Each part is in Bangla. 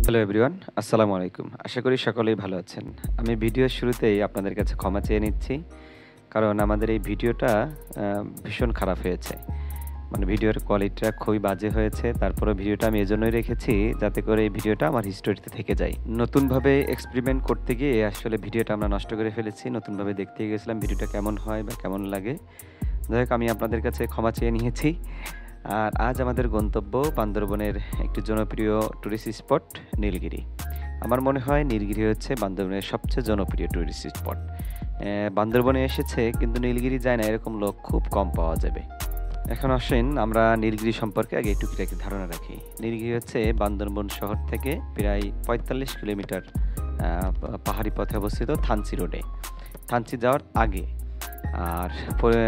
হ্যালো এভরিওয়ান, আসসালামু আলাইকুম। আশা করি সকলেই ভালো আছেন। আমি ভিডিওর শুরুতেই আপনাদের কাছে ক্ষমা চেয়ে নিচ্ছি। কারণ আমাদের এই ভিডিওটা ভীষণ খারাপ হয়েছে। মানে ভিডিওর কোয়ালিটিটা খুবই বাজে হয়েছে। তারপরেও ভিডিওটা আমি এজন্যই রেখেছি যাতে করে এই ভিডিওটা আমার হিস্টোরিতে থেকে যায়। নতুনভাবে এক্সপেরিমেন্ট করতে গিয়ে আসলে ভিডিওটা আমরা নষ্ট করে ফেলেছি। নতুনভাবে দেখতে গিয়েছিলাম ভিডিওটা কেমন হয় বা কেমন লাগে। যাই হোক আমি আপনাদের কাছে ক্ষমা চেয়ে নিয়েছি। আর আজ আমাদের গন্তব্য বান্দরবনের একটি জনপ্রিয় টুরিস্ট স্পট নীলগিরি। আমার মনে হয় নীলগিরি হচ্ছে বান্দরবনের সবচেয়ে জনপ্রিয় টুরিস্ট স্পট। বান্দরবনে এসেছে কিন্তু নীলগিরি যায় না এরকম লোক খুব কম পাওয়া যাবে। এখন আসেন আমরা নীলগিরি সম্পর্কে আগে টুকিটাকি ধারণা রাখি। নীলগিরি হচ্ছে বান্দরবন শহর থেকে প্রায় ৪৫ কিলোমিটার পাহাড়ি পথে অবস্থিত থানচি রোডে। থানচি যাওয়ার আগে। আর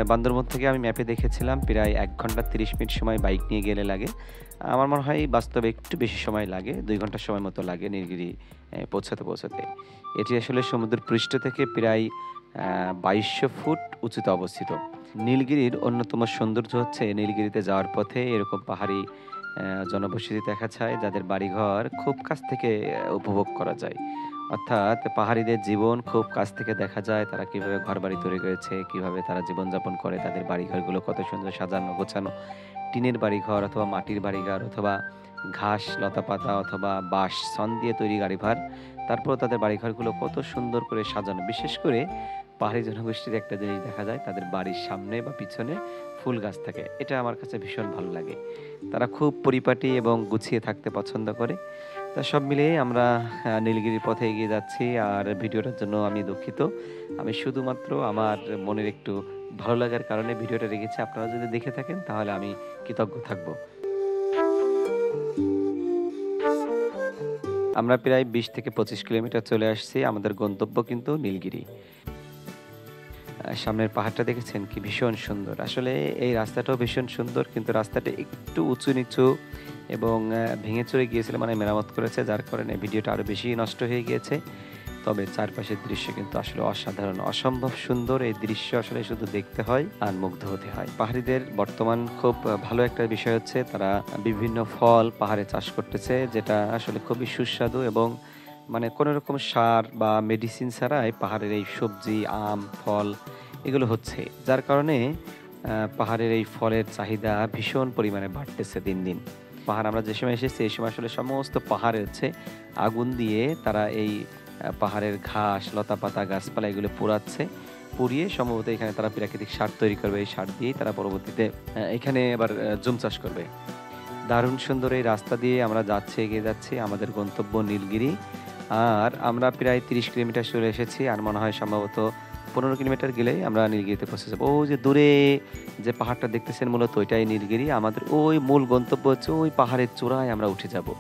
বান্দরবন থেকে আমি ম্যাপে দেখেছিলাম প্রায় ১ ঘন্টা ৩০ মিনিট সময় বাইক নিয়ে গেলে লাগে। আমার মনে হয় বাস্তবে একটু বেশি সময় লাগে। ২ ঘন্টা সময় মতো লাগে নীলগিরি পৌঁছাতে। এটি আসলে সমুদ্র পৃষ্ঠ থেকে প্রায় ২২০০ ফুট উঁচুতে অবস্থিত। নীলগিরির অন্যতম সৌন্দর্য হচ্ছে নীলগিরিতে যাওয়ার পথে এরকম পাহাড়ি জনবসতি দেখা যায় যাদের বাড়িঘর খুব কাছ থেকে উপভোগ করা যায়। অর্থাৎ পাহাড়িদের জীবন খুব কাছ থেকে দেখা যায়। তারা কিভাবে ঘরবাড়ি তৈরি করেছে, কিভাবে তারা জীবনযাপন করে, তাদের বাড়িঘরগুলো কত সুন্দর সাজানো গোছানো। টিনের বাড়িঘর অথবা মাটির বাড়িঘর অথবা ঘাস, লতাপাতা অথবা বাঁশ, ছন দিয়ে তৈরি বাড়িঘর। তারপরেও তাদের বাড়িঘরগুলো কত সুন্দর করে সাজানো। বিশেষ করে পাহাড়ি জনগোষ্ঠীর একটা জিনিস দেখা যায়, তাদের বাড়ির সামনে বা পিছনে ফুল গাছ থাকে। এটা আমার কাছে ভীষণ ভালো লাগে। তারা খুব পরিপাটি এবং গুছিয়ে থাকতে পছন্দ করে। তা সব মিলিয়ে আমরা নীলগিরির পথে এগিয়ে যাচ্ছি। আর ভিডিওটার জন্য আমি দুঃখিত। আমি শুধুমাত্র আমার মনের একটু ভালো লাগার কারণে ভিডিওটা রেখেছি। আপনারা যদি দেখে থাকেন তাহলে আমি কৃতজ্ঞ থাকব। আমরা প্রায় ২০ থেকে ২৫ কিলোমিটার চলে আসছি। আমাদের গন্তব্য কিন্তু নীলগিরি। সামনের পাহাড়টা দেখেছেন কি ভীষণ সুন্দর। আসলে এই রাস্তাটাও ভীষণ সুন্দর কিন্তু রাস্তাটা একটু উঁচু-নিচু এবং ভেঙে চুরে গিয়েছিল মানে মেরামত করেছে যার কারণে ভিডিওটা আরো বেশি নষ্ট হয়ে গিয়েছে। তবে চারপাশের দৃশ্য কিন্তু আসলে অসাধারণ, অসম্ভব সুন্দর। এই দৃশ্য আসলে শুধু দেখতে হয় আর মুগ্ধ হতে হয়। পাহাড়িদের বর্তমান খুব ভালো একটা বিষয় হচ্ছে তারা বিভিন্ন ফল পাহাড়ে চাষ করতেছে যেটা আসলে খুবই সুস্বাদু এবং মানে কোনো রকম সার বা মেডিসিন ছাড়াই পাহাড়ের এই সবজি, আম, ফল এগুলো হচ্ছে। যার কারণে পাহাড়ের এই ফলের চাহিদা ভীষণ পরিমাণে বাড়তেছে দিন। পাহাড় আমরা যে সময় এসেছি এই সময় আসলে সমস্ত পাহাড়ে হচ্ছে আগুন দিয়ে তারা এই পাহাড়ের ঘাস, লতাপাতা, গাছপালা এগুলো পোড়াচ্ছে। পুড়িয়ে সম্ভবত এখানে তারা প্রাকৃতিক সার তৈরি করবে। এই সার দিয়েই তারা পরবর্তীতে এখানে আবার জুম চাষ করবে। দারুণ সুন্দর এই রাস্তা দিয়ে আমরা এগিয়ে যাচ্ছি। আমাদের গন্তব্য নীলগিরি। আর আমরা প্রায় ৩০ কিলোমিটার চলে এসেছি। আর মনে হয় সম্ভবত ১৫ কিলোমিটার গেলেই আমরা নীলগিরিতে পৌঁছে যাবো। ওই যে দূরে যে পাহাড়টা দেখতেছেন মূলত ওইটাই নীলগিরি। আমাদের ওই মূল গন্তব্য হচ্ছে ওই পাহাড়ের চূড়ায় আমরা উঠে যাবো।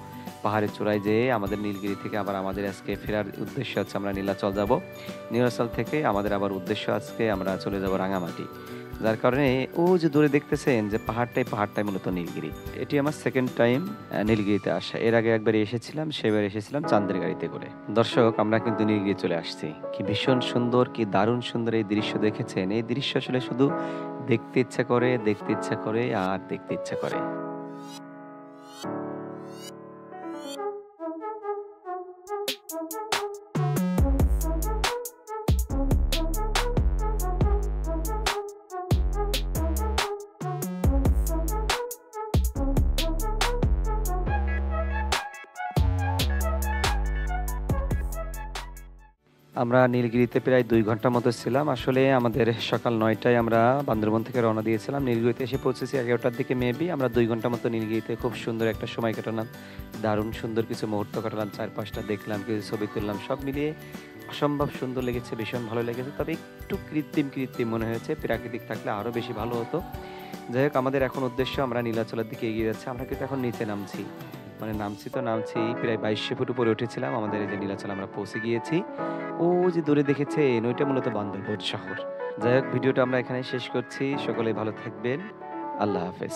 পাহাড়ের চূড়ায় যেয়ে আমাদের নীলগিরি থেকে আবার আমাদের আজকে ফেরার উদ্দেশ্য হচ্ছে আমরা নীলাচল যাবো। নীলাচল থেকে আমাদের আবার উদ্দেশ্য আজকে আমরা চলে যাবো রাঙামাটি। যার কারণে ওই যে দূরে দেখতেছেন যে পাহাড়টাই মূলত নীলগিরি। এটি আমার সেকেন্ড টাইম নীলগিরিতে আসা। এর আগে একবার এসেছিলাম, সেবার এসেছিলাম চাঁদের গাড়িতে করে। দর্শক আমরা কিন্তু নীলগিরি চলে আসছি। কি ভীষণ সুন্দর, কি দারুণ সুন্দর এই দৃশ্য দেখেছেন। এই দৃশ্য আসলে শুধু দেখতে ইচ্ছা করে, দেখতে ইচ্ছা করে আর দেখতে ইচ্ছা করে। আমরা নীলগিরিতে প্রায় ২ ঘন্টার মতো ছিলাম। আসলে আমাদের সকাল ৯ টায় আমরা বান্দরবন থেকে রওনা দিয়েছিলাম। নীলগিরিতে এসে পৌঁছেছি ১১ টার দিকে মেবি। আমরা ২ ঘন্টার মতো নীলগিরিতে খুব সুন্দর একটা সময় কাটালাম। দারুণ সুন্দর কিছু মুহূর্ত কাটালাম। চারপাশটা দেখলাম, কিছু ছবি তুললাম। সব মিলিয়ে অসম্ভব সুন্দর লেগেছে, ভীষণ ভালো লেগেছে। তবে একটু কৃত্রিম মনে হয়েছে। প্রাকৃতিক থাকলে আরো বেশি ভালো হতো। যাই হোক আমাদের এখন উদ্দেশ্য আমরা নীলাচলের দিকে এগিয়ে যাচ্ছি। আমরা কিন্তু এখন নিচে নামছি। মানে নামছি প্রায় ২২০০ ফুট উপরে উঠেছিলাম। আমাদের এই যে নীলাচল আমরা পৌঁছে গিয়েছি। ওই যে দূরে দেখেছেন ওইটা মূলত বান্দরবন শহর। যাই হোক ভিডিওটা আমরা এখানেই শেষ করছি। সকলেই ভালো থাকবেন। আল্লাহ হাফেজ।